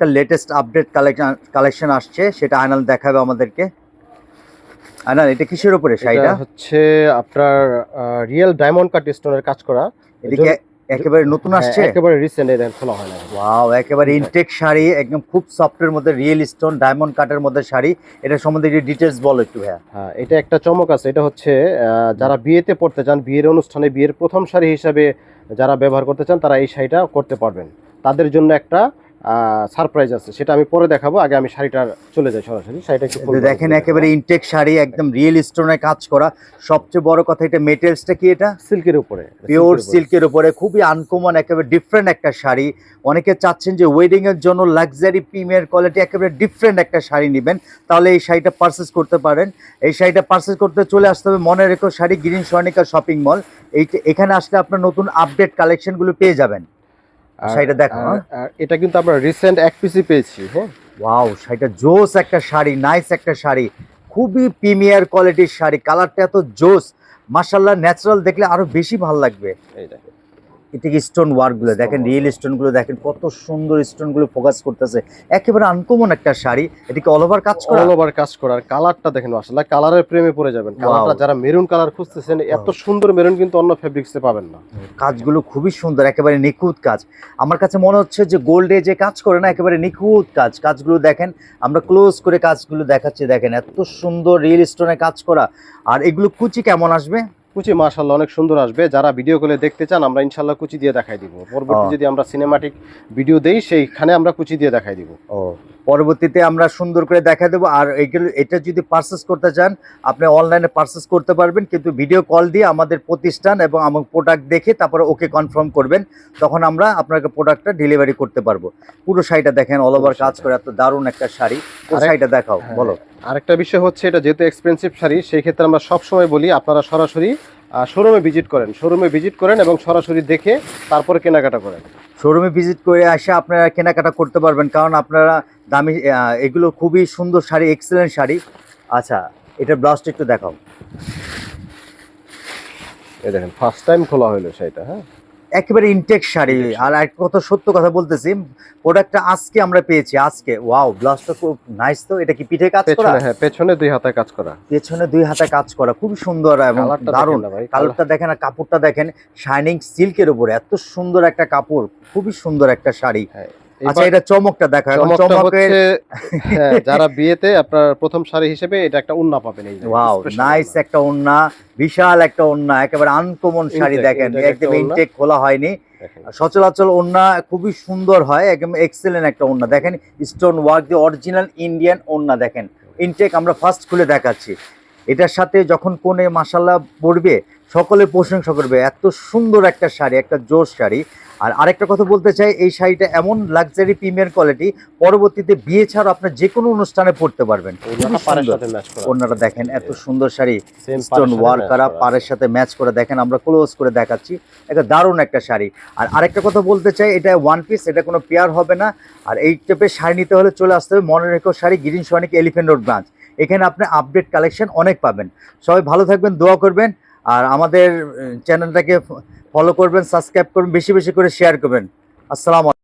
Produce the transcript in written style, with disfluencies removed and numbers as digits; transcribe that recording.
একটা latest update collection আসছে, সেটা আয়নাল দেখাবে আমাদেরকে। আয়নাল, এটা কিসের উপরে শাড়িটা? এটা হচ্ছে আপনার রিয়েল ডায়মন্ড কাট স্টোনের কাজ করা। এদিকে একেবারে নতুন আসছে, একেবারে রিসেন্ট, এটা খোলা হয় না। ওয়াও, একেবারে ইনটেক শাড়ি, একদম খুব সফটের মধ্যে রিয়েল স্টোন ডায়মন্ড কাটের মধ্যে শাড়ি। এটা সম্বন্ধে একটু ডিটেইলস বলো একটু ভাইয়া। হ্যাঁ, এটা একটা চমক আছে। এটা হচ্ছে যারা বিয়েতে পড়তে চান, বিয়ের অনুষ্ঠানে বিয়ের প্রথম শাড়ি হিসাবে যারা ব্যবহার করতে চান, তারা এই শাড়িটা করতে পারবেন। তাদের জন্য একটা সারপ্রাইজ আছে, সেটা আমি পরে দেখাবো। আগে আমি শাড়িটা চলে যাই সরাসরি। শাড়িটা একটু দেখেন, একেবারে ইনটেক শাড়ি, একদম রিয়েল স্টোনে কাজ করা। সবচেয়ে বড় কথা, এটা মেটেরিয়ালসটা কি? এটা সিল্কের উপরে, পিওর সিল্কের উপরে, খুবই আনকমন, একেবারে ডিফারেন্ট একটা শাড়ি। অনেকে চাচ্ছেন যে ওয়েডিং এর জন্য লাক্সারি প্রিমিয়ার কোয়ালিটি একেবারে ডিফারেন্ট একটা শাড়ি নেবেন, তাহলে এই শাড়িটা পারচেস করতে পারেন। এই শাড়িটা পারচেস করতে চলে আসতে হবে মনে রেখো sari green Swarnika shopping mall. এখানে আসলে আপনার নতুন আপডেট কালেকশনগুলো পেয়ে যাবেন। শাড়িটা দেখো, এটা কিন্তু আমরা রিসেন্ট এক পিসি পেয়েছি। হ্যাঁ, ওয়াও, শাড়িটা জোস একটা শাড়ি, নাইস একটা শাড়ি, খুবই প্রিমিয়ার কোয়ালিটির শাড়ি। কালারটা এত জোস, মাশাআল্লাহ, ন্যাচারাল দেখলে আরো বেশি ভালো লাগবে। এই দেখেন, এটা কি স্টোন ওয়ার্ক গুলো দেখেন, রিয়েল স্টোন গুলো দেখেন, কত সুন্দর স্টোন গুলো ফোকাস করতেছে। একেবারে আনকমন একটা শাড়ি। এটাকে অল ওভার কাজ করা, অল ওভার কাজ করা। আর কালারটা দেখেন, মাশাআল্লাহ, কালারের প্রেমে পড়ে যাবেন। কালারটা যারা মেরুন কালার খুঁজতেছেন, এত সুন্দর মেরুন কিন্তু অন্য ফেব্রিক্সে পাবেন না। কাজগুলো খুবই সুন্দর, একেবারে নিখুঁত কাজ। আমার কাছে মনে হচ্ছে যে গোল্ডে যে কাজ করে না, একেবারে নিখুঁত কাজ। কাজগুলো দেখেন, আমরা ক্লোজ করে কাজগুলো দেখাচ্ছি, দেখেন এত সুন্দর রিয়েল স্টোনে কাজ করা। আর এগুলো কুচি কেমন আসবে? কুচি মাশাআল্লাহ অনেক সুন্দর আসবে। যারা ভিডিও কলে দেখতে চান, আমরা ইনশাআল্লাহ কুচি দিয়ে দেখাই দিব। পরবর্তী যদি আমরা সিনেমাটিক ভিডিও দেই, সেইখানে আমরা কুচি দিয়ে দেখাই দিব। ও, পরবর্তীতে আমরা সুন্দর করে দেখা দেবো। আর এটা যদি পারচেস করতে চান, আপনি অনলাইনে পারচেস করতে পারবেন, কিন্তু ভিডিও কল দিয়ে আমাদের প্রতিষ্ঠান এবং আমার প্রোডাক্ট দেখে তারপরে ওকে কনফার্ম করবেন, তখন আমরা আপনাকে প্রোডাক্টটা ডেলিভারি করতে পারবো। পুরো শাড়িটা দেখেন, অল ওভার কাজ করে, এত দারুণ একটা শাড়ি। শাড়িটা দেখাও, বলো। আরেকটা বিষয় হচ্ছে, এটা যেহেতু এক্সপেন্সিভ শাড়ি, সেই ক্ষেত্রে আমরা সবসময় বলি আপনারা সরাসরি শোরুমে ভিজিট করেন এবং সরাসরি দেখে তারপরে কেনাকাটা করেন। শোরুমে ভিজিট করে আসে আপনারা কেনাকাটা করতে পারবেন, কারণ আপনারা দামি, এগুলো খুবই সুন্দর শাড়ি, এক্সেলেন্ট শাড়ি। আচ্ছা, এটার ব্লাউজটা একটু দেখাও। এই দেখেন, ফার্স্ট টাইম খোলা হলো শাড়িটা। হ্যাঁ, একেবারে ইনটেক শাড়ি। আর এক কথা, সত্য কথা বলতেছি, প্রোডাক্টটা আজকে আমরা পেয়েছি, আজকে। ওয়াও, ব্লাউজটা খুব নাইস। তো এটা কি পিঠে কাজ করা? হ্যাঁ, পেছনে 2 হাতে কাজ করা। পেছনে 2 হাতে কাজ করা, খুব সুন্দর এবং দারুণ। কালারটা দেখেন, আর কাপড়টা দেখেন, শাইনিং সিল্কের উপরে, এত সুন্দর একটা কাপড়, খুবই সুন্দর একটা শাড়ি। আচ্ছা, এটা চমকটা দেখা। যারা বিয়েতে আপনার প্রথম শাড়ি হিসেবে এটা একটা ওড়না পাবেন। এই ওয়াও, নাইস একটা ওড়না, বিশাল একটা ওড়না, একেবারে আনকমন শাড়ি। দেখেন, একদম ইনটেক খোলা হয়নি। সচরাচর ওড়না খুবই সুন্দর হয়, একদম এক্সেলেন্ট একটা ওড়না। দেখেন, স্টোন ওয়ার্ক দিয়ে অরিজিনাল ইন্ডিয়ান ওড়না। দেখেন, ইনটেক। আমরা ফার্স্ট খুলে দেখাচ্ছি। এটার সাথে যখন কোনে মাশাআল্লাহ পরবে, সকলে প্রশংসা করবে, এত সুন্দর একটা শাড়ি, একটা জোশ শাড়ি। আর আরেকটা কথা বলতে চাই, এই শাড়িটা এমন লাক্সারি প্রিমিয়ার কোয়ালিটি, পরবর্তীতে বিয়ে ছাড়া আপনার যে কোনো অনুষ্ঠানে পরতে পারবেন। ওড়নাটা দেখেন, এত সুন্দর শাড়ি, স্টোন ওয়ার্ক করা, পাড়ের সাথে ম্যাচ করে। দেখেন, আমরা ক্লোজ করে দেখাচ্ছি, একটা দারুণ একটা শাড়ি। আর আরেকটা কথা বলতে চাই, এটা ওয়ান পিস, এটা কোনো পেয়ার হবে না। আর এই টাইপের শাড়ি নিতে হলে চলে আসতে হবে মনে রেখো sari, green Swarnika elephant road branch. এখানে আপনি আপডেট কালেকশন অনেক পাবেন। সবাই ভালো থাকবেন, দোয়া করবেন, আর আমাদের চ্যানেলটাকে ফলো করবেন, সাবস্ক্রাইব করবেন, বেশি বেশি করে শেয়ার করবেন। আসসালামু আলাইকুম।